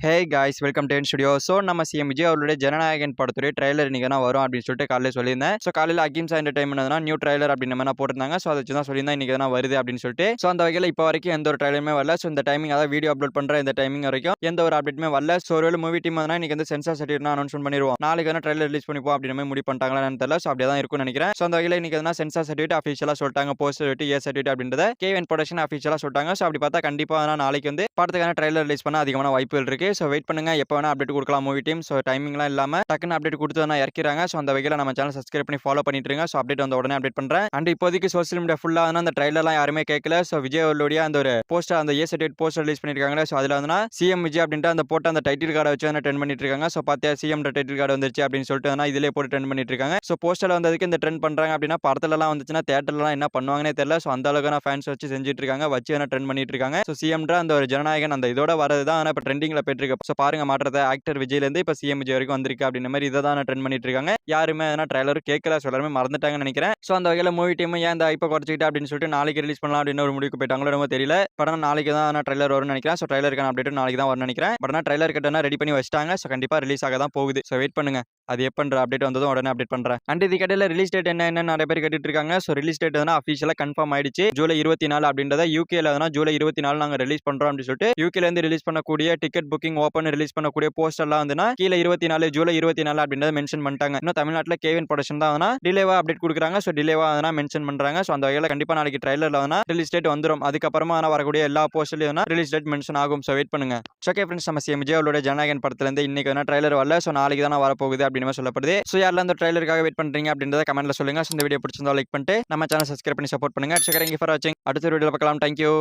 Hey guys welcome to studio. So நம்ம CM Vijay அவருடைய ஜனநாயகன் படத்துடைய ட்ரைலர் இன்னைக்கு தான் வரும் அப்படின்னு சொல்லிட்டு காலையில் சொல்லியிருந்தேன். ஸோ காலையில் அகிம்சா என்டர்டைன்மெண்ட் நியூ ட்ரைலர் அப்படின்னு மாதிரி போட்டிருந்தாங்க. ஸோ அதை வச்சு தான் சொல்லியிருந்தேன் இன்னைக்கு தான் வருது அப்படின்னு சொல்லிட்டு. ஸோ அந்த வகையில் இப்போ வரைக்கும் எந்த ஒரு ட்ரைலருமே வரல. ஸோ இந்த டைமிங் அதாவது வீடியோ அப்லோட் பண்ணுற இந்த டைமிங் வரைக்கும் எந்த ஒரு அப்டேட்டுமே வரல. ஸோ ஒரு மூவி டீம் வந்து இன்னைக்கு வந்து சென்சார் சர்டிஃபிகேட் அனௌன்ஸ்மெண்ட் பண்ணிடுவோம். நாளைக்கு வந்து ட்ரைலர் ரிலீஸ் பண்ணிப்போம் அப்படின்னு மாதிரி முடிவு பண்ணிட்டாங்களான்னு தெரியல. ஸோ அப்படியே தான் இருக்கும்னு நினைக்கிறேன். ஸோ அந்த வகையில் இன்னைக்கு வந்து சென்சார் சர்டிஃபிகேட் அஃபிஷியலாக சொல்லிட்டாங்க. போஸ்ட் சர்டிஃபிகேட் ஏ சர்டிஃபிகேட் அப்படின்றத கேவன் ப்ரொடக்ஷன் அஃபிஷியலாக சொல்லிட்டாங்க. ஸோ அப்படி பார்த்தா கண்டிப்பாக நாளைக்கு வந்து படத்துக்கான ட்ரைலர் ரிலீஸ் பண்ண அதிகமான வாய்ப்புகள் இருக்கு. ஸோ வெயிட் பண்ணுங்க, எப்போ வேணா அப்டேட் கொடுக்கலாம் மூவி டீம். ஸோ டைமிங்லாம் இல்லாம டக்குன்னு அப்டேட் கொடுத்து இறக்கிறாங்க. ஸோ அந்த வகையில் நம்ம சேனல் சப்ஸ்கிரைப் பண்ணி ஃபாலோ பண்ணிட்டு இருங்க. ஸோ அப்டேட் வந்த உடனே அப்டேட் பண்றேன். அண்ட் இப்போதைக்கு சோசியல் மீடியா ஃபுல்லாக அந்த ட்ரைலர்லாம் யாருமே கேட்கல. ஸோ விஜய் அவர்களுடைய அந்த ஒரு போஸ்டர், அந்த ஏ சர்டிஃபிகேட் போஸ்டர் ரிலீஸ் பண்ணிருக்காங்க. ஸோ அதில் வந்து சிஎம் விஜய் அப்படின்ட்டு அந்த போட்ட அந்த டைட்டில் கார்டை வச்சு ட்ரெண்ட் பண்ணிட்டு இருக்காங்க. ஸோ பார்த்தியா சிஎம் டைட்டில் கார்டு வந்துருச்சு அப்படின்னு சொல்லிட்டு இதிலே போட்டு ட்ரெண்ட் பண்ணிட்டு இருக்காங்க. ஸோ போஸ்டர்ல வந்ததுக்கு இந்த ட்ரெண்ட் பண்றாங்க அப்படின்னா படத்துலலாம் வந்துச்சுன்னா தேட்டர்லாம் என்ன பண்ணுவாங்கன்னே தெரியல. ஸோ அந்த அளவுக்கு ஃபேன்ஸ் வச்சு செஞ்சுட்டு இருக்காங்க, வச்சு ட்ரெண்ட் பண்ணிட்டு இருக்காங்க. ஸோ சிஎம்ன்ற அந்த ஒரு ஜனநாயகன் அந்த இதோட வரது தான் இப்போ ட்ரெண்டிங்ல போயிட்டு இருக்கு. ஸோ பாருங்க மாற்றத்தை, ஆக்டர் விஜய்லேருந்து இப்போ சிஎம் விஜய் வரைக்கும் வந்திருக்கு அப்படின்ற மாதிரி இதை தான் ட்ரெண்ட் பண்ணிட்டு இருக்காங்க. யாருமே ட்ரைலர் கேட்கல, எல்லாருமே மறந்துட்டாங்கன்னு நினைக்கிறேன். ஸோ அந்த வகையில் மூவி டீம் ஏன் இந்த இப்போ குறைச்சிக்கிட்டு அப்படின்னு சொல்லிட்டு நாளைக்கு ரிலீஸ் பண்ணலாம் அப்படின்னு ஒரு முடிவுக்கு போயிட்டாங்களோ ரொம்ப தெரியல. படம் நாளைக்கு தான் ட்ரைலர் வரும்னு நினைக்கிறேன். ஸோ ட்ரைலருக்கான அப்டேட் நாளைக்கு தான் வரும்னு நினைக்கிறேன். பட் ட்ரைலர் கிட்ட ரெடி பண்ணி வச்சிட்டாங்க. ஸோ கண்டிப்பாக ரிலீஸ் ஆக தான் போகுது. ஸோ வெயிட் பண்ணுங்க, அது எப்பன்ற அப்டேட் வந்ததும் உடனே அப்டேட் பண்றேன். அண்ட் இது கடையில் ரிலீஸ் டேட் என்ன நிறைய பேர் கேட்டுட்டு இருக்காங்க. ஸோ ரிலீஸ் டேட் அஃபிஷியலாக கன்ஃபார்ம் ஆயிடுச்சு. ஜூலை 24 அப்படின்றத யூகேல ஜூலை 24 நாங்கள் ரிலீஸ் பண்றோம் அப்படின்னு சொல்லிட்டு யூகேல இருந்து ரிலீஸ் பண்ணக்கூடிய டிக்கெட் புக்கிங் ஓப்பன் ரிலீஸ் பண்ணக்கூடிய போஸ்டர்லாம் கீழே 24 ஜூலை 24 அப்படின்றத மென்ஷன் பண்ணிட்டாங்க. இன்னும் தமிழ்நாட்டில் கேவின் ப்ரொடக்ஷன் தான் டிலேவா அப்டேட் கொடுக்குறாங்க. ஸோ டிலேவா மென்ஷன் பண்றாங்க. ஸோ அந்த வகையில் கண்டிப்பா நாளைக்கு ட்ரைலர்ல ரிலீஸ் டேட் வந்துடும். அதுக்கப்புறமா வரக்கூடிய எல்லா போஸ்டர்லயும் ரிலீஸ் டேட் மென்ஷன் ஆகும். ஸோ வெயிட் பண்ணுங்க. ஓகே ஃப்ரெண்ட்ஸ், நம்ம சிஎம் விஜய் அவருடைய ஜனநாயகன் படத்துல இருந்து இன்னைக்கு ட்ரைலர் வரல. ஸோ நாளைக்கு தான் வரப்போகுது அப்படின்னு சொல்லப்படுது. ஸோ யாரெல்லாம் அந்த ட்ரைலருக்காக வெயிட் பண்றீங்க அப்படின்றத கமெண்ட்ல சொல்லுங்க. ஸோ இந்த வீடியோ பிடிச்சிருந்தா லைக் பண்ணிட்டு நம்ம சேனல் சப்ஸ்கிரைப் பண்ணி சப்போர்ட் பண்ணுங்க. தேங்க்யூ ஃபார் வாட்சிங். அடுத்த வீடியோல பார்க்கலாம். தேங்க்யூ.